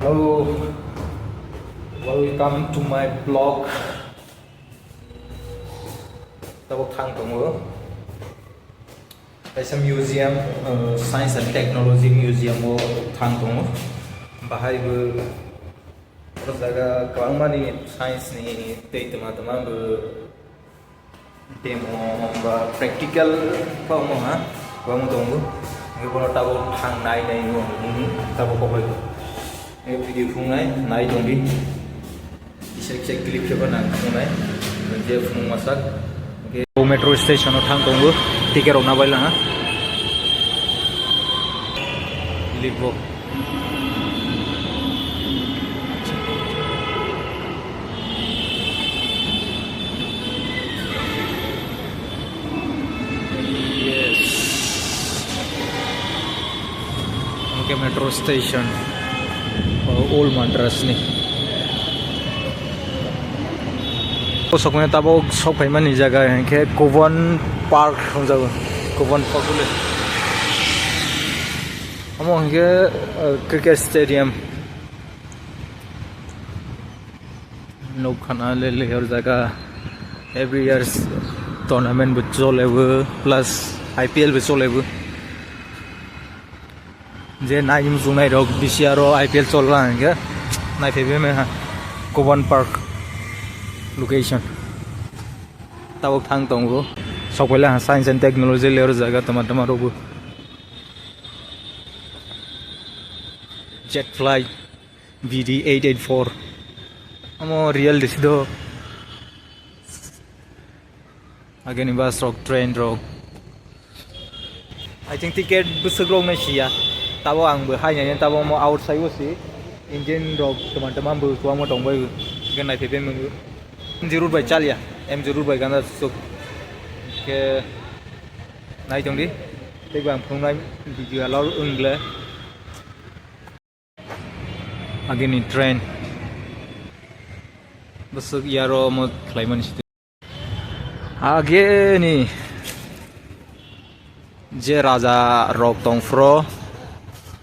Hello, welcome to my blog. Tao thang tong There's a museum, science and technology museum wo thang tong bahai bu jaga kawang mani science ni tei teman-teman bu demo ba practical kamu ha kamu tunggu ini kalau tahu thang naik nu tahu kau baik ini video phung naik tunggu bisa clip coba nak phung naik dia phung masak oke metro station thang tunggu tiket rona baila ha libo metro station old Madras nih. Soknya tabo sok payman ni jaga yang ke Kovan Park jaga Kovan Park boleh. Amo ke cricket stadium. Log khana le और jaga every years tournament बच्चों level plus IPL बच्चों level. जे नाइम जुनाई rock बिसियारो IPL चल रहा है क्या नाइ फेबे में हाँ कोवन पार्क लोकेशन तब थांग तंगो सब पहले हाँ साइंस एंड टेक्नोलॉजी लेयर जगह टमाटमा रोबो जेट फ्लाई BD 884 अमो रियल दिसदो अगेन बस rock train rock I think ticket बुसग्रों में शिया tabo ang berhanya tabo mau outside sih engine rock teman-teman berkuah mau tombol kan naik PP minggu jurur baik cal ya jurur baik karena sok ke naik tong di tapi bang pengen video lalu enggak lagi nih train besok yaro mau klaiman situ lagi nih je raja rock tong fro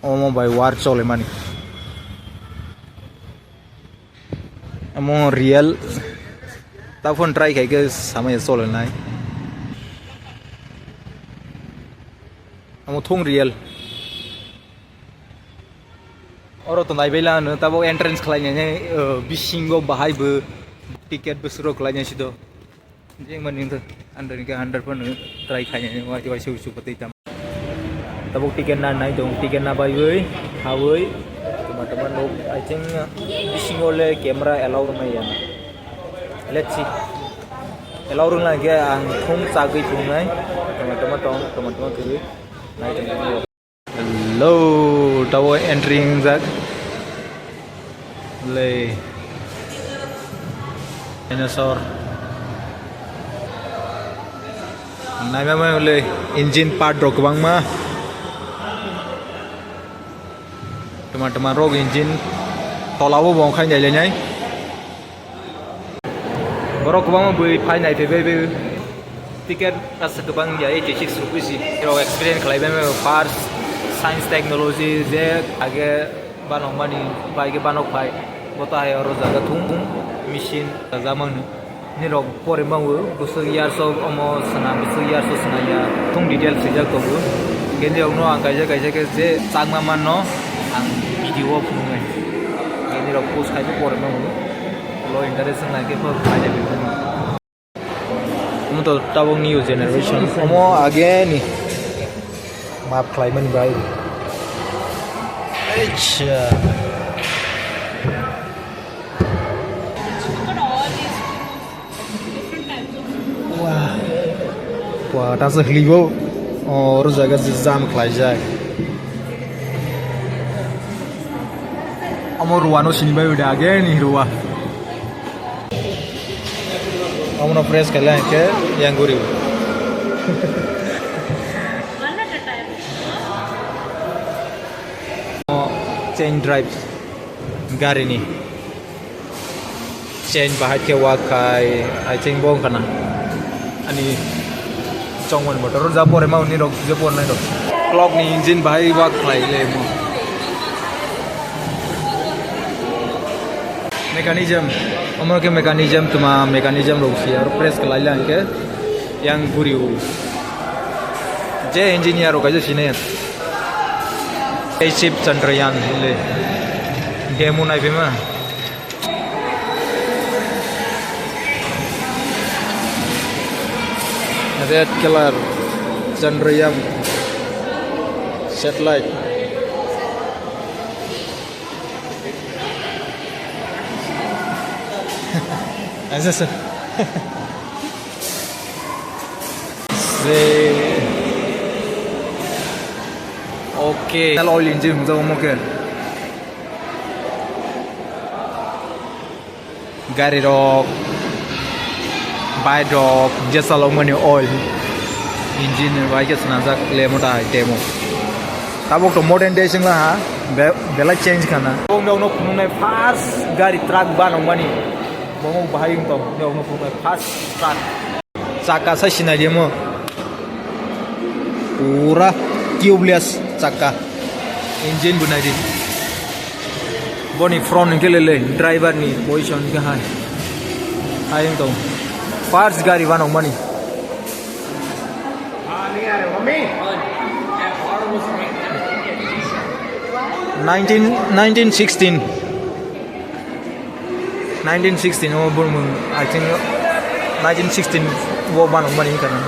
Omo by war chole mani amo real ta phone try kai ke samay chole nai amo thong real oro to nai bela no tabo entrance khlai ne bisingo bahai bu ticket bu suro khlai ne sido jeng maning to under ke 100 pon try khai ne wa ti wa su su pati tam tabuk tiket na naik dong tiket na bayi woi hawoi teman-teman lo I think bising oleh kamera allow rumah ya let's see allow rumah lagi ang khung sagai sungai teman-teman tong teman-teman kiri naik dong hello tawo entering zak le dinosaur naik memang le engine part rok bang mah teman-teman rog engine tolawo bong khai nyai le nyai borok bang bui phai nyai phebe ticket as kebang ya 86 rupees ro experience khlai be par science technology je age banok mani bai ge banok phai bota hai ro jaga thung machine jamang nirok pore mangu busu yar so omo sana busu yar so sana ya thung detail sejak to bu gende ogno ang kaija ke je changma man no ang video phungai ini ro post khai por ma lo interest na ke por khai de mo to tabo new generation mo again ni map climate bai acha wah wah ta se hlibo और जगह जाम खाई जाए Amo ruano sini bayu udah aja nih ruah. Amo no press kalian ke yang gurih. Chain drive gar ini. Chain bahat ke wakai, I think bong kana. Ani chongwan motor japor emau ni rok japor nai rok. Clock ni engine bahai wakai le mo. mechanism amro ke mechanism tuma mechanism ro si aur press kalai lang ke yang guriu je engineer ro kaje sine spaceship chandrayaan le demo nai bema red color chandrayaan satellite ऐसा sir okay oil engine हुन्छ मके गाडी रक bike रक जेसालो मनि oil engine bike सनाजाक लेमोटा डेमो ताबो तो मॉडर्न डे सिंगला हा बेला चेंज खाना बोंगनो फुंनाय फास्ट गाडी ट्रक बानो मनि बोंगो बाहायिं तो नेवनो फुंनाय फास्ट ट्रक चाका सासिनाय देमो पूरा ट्यूबलेस चाका इंजिन बनाय दि बनि फ्रंट निकलेले ड्राइवर नि पोजीशन के हाय तो फास्ट गाड़ी बानो मनि 1916 oh burmung I think 1916 wo ban mani kana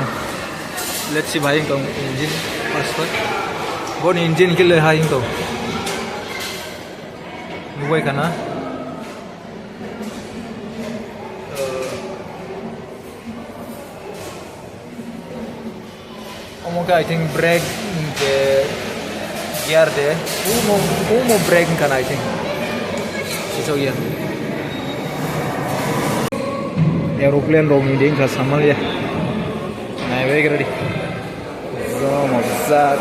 let's see bhai to engine first bon engine ke le hai to nubai kana omoka I think brake the gear de umo brake kana I think so yeah aeroplane ro meeting ka samal ya naik baik ready go mozak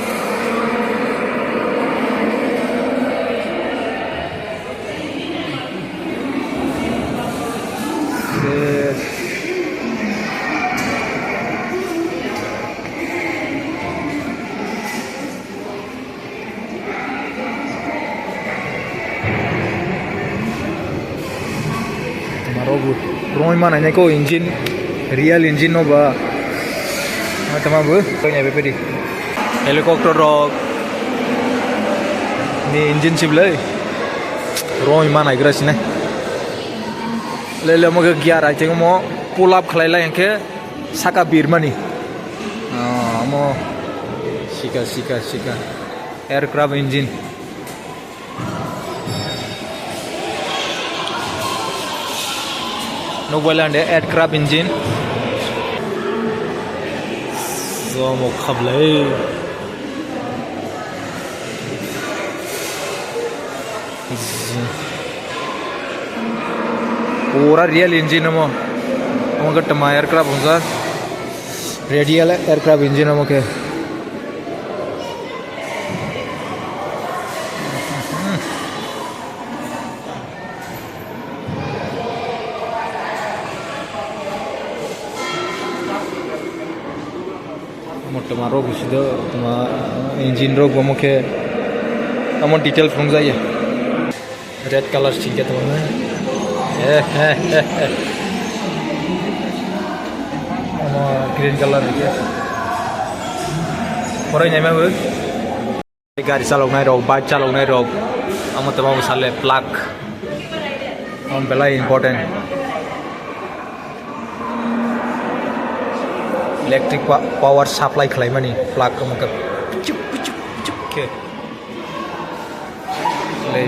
Roy mana nya ko engine real engine no ba tama bu ko nya be helicopter rock ni engine sible Roy mana igra sine le mo ga gear ai teng mo pull up khlai la yanke saka bir mani mo sika aircraft engine Noveland aircraft engine so mo khablai पूरा real engine mo amga tama aircraft hunza radial aircraft engine mo ke tomorrow bisido toma engine ro gomoke amon detail from jaiye red color chike to na amo green color ke porai nai ma bu gari chalognai rok bike chalognai rok amo toma sale plug on belai important electric power supply khlai mani plug ko maka chup ke le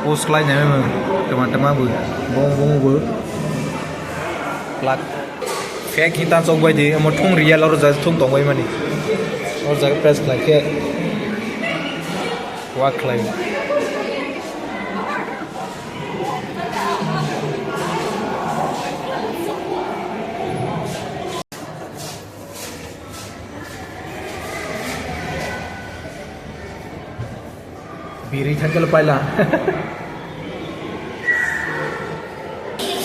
post khlai na tama bu bong bu plug fake hitan chong bai di mo thung real or ja thung tong bai mani or ja press khlai ke wa khlai Biri kan kalau pala,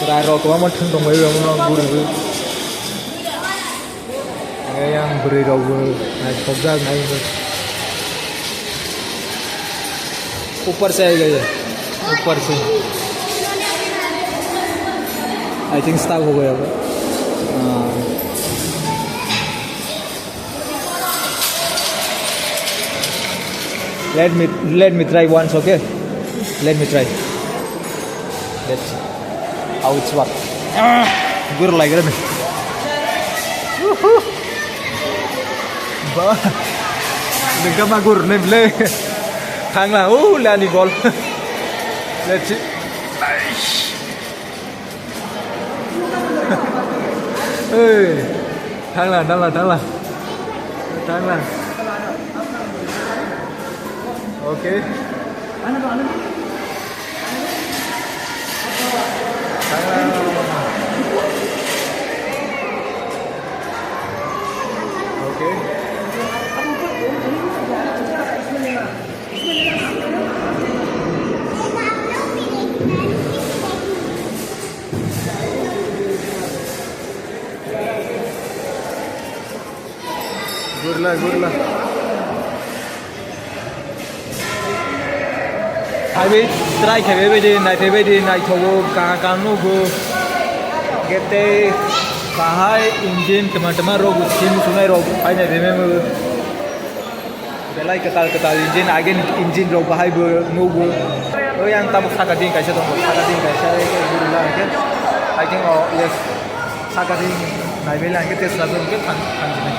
serai rok kamu thun tong bayi kamu guru guru, yang beri rok guru, naik kerja naik, ऊपर से आएगा ये ऊपर से I think stop हो गया होगा let me try once, okay? Let me try. Let's see how it's work. Gur like it. Ba. Đừng mà gur nem le. Thang là là đi ball. Let's see. Ê. Thang là. Okay. Okay. Good luck. Fywi try khebe bedi naithok kanu go gete bahai engine teman-teman rogu sim sunai rogu phai beme belai ketal engine again engine rogu bahai nugu yang tabuk sakading kaisa dong kaisa gurula ke I think yes sakading naibela ke tes lazum ke panjine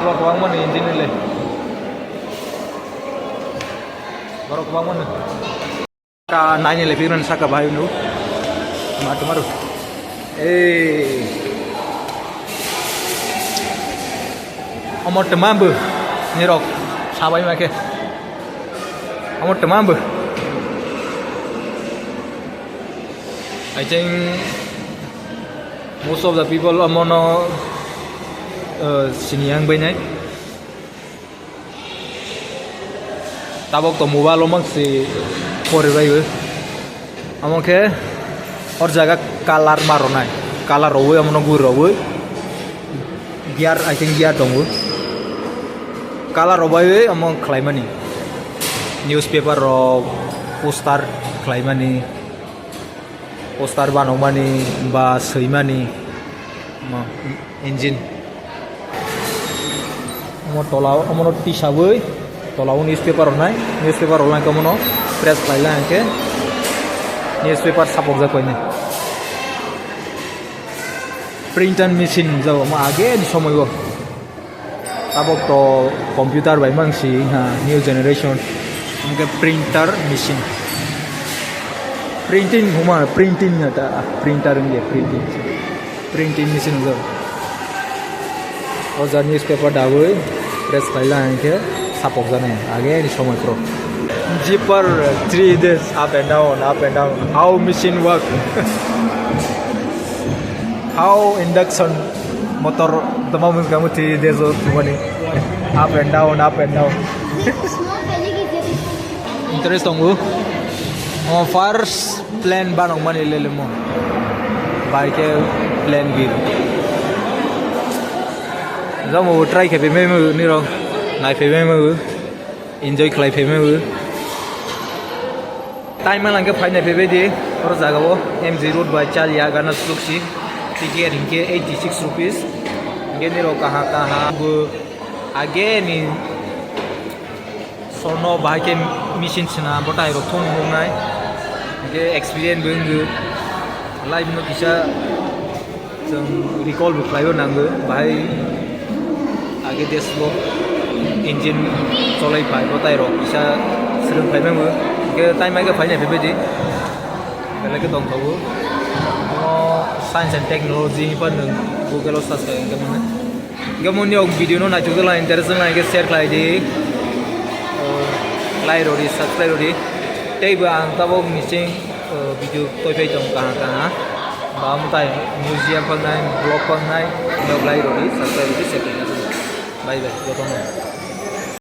ko man engine le Barok bangun. Ka nanya le piran saka bayu nu. Maru. Amor temambu. Nirok. Sabai make. Amor temambu. I think most of the people amono siniang banyak. Tabok to mobile lomang si kore bayu. Among ke or jaga color maronai. Color rowe amono gur rowe. Gear I think gear dongu. Color rowe among climbani. Newspaper ro poster climbani. Poster banomani ba seimani. Ma engine. Among tolau amono tisawe. Tolau newspaper online kamu no press file ke newspaper support जा कोई नहीं printer machine जब हम आगे दिसों में वो अब तो computer बाई मांगसी हाँ new generation उनके printer machine printing आता printer इंगे printing machine जब और जब newspaper डाले press file के support जाने आगे दिसों में pro Zipper 3 days up and down. How machine work? How induction motor the moment kamu 3 days of money up and down. Interesting lu. First plan banong money lele mo. Bike plan bir. Zamu try ke pe me nirok. Nai pe me enjoy klai pe me Time lang ke phai na pe di or jaga wo MG road by chal ya gana suksi ticket inke 86 rupees ngeni ro kaha bu again in sono bahai ke machine chna botai ro thong nai ke experience bung live no bisa jeng recall bu playo nang bahai age deslo engine cholai pai botai ro bisa serung pai memo ke time mai ke phai na pe di bela ke tong thau science and technology pan Google search ka ke mana gamon yo video no na chu la interesting la ke share klai di like ro di subscribe ro di tei ba ang tabo missing video toi pai tong ka ba mu tai museum pan nai blog pan nai no like ro di subscribe ro di share bye bye go tong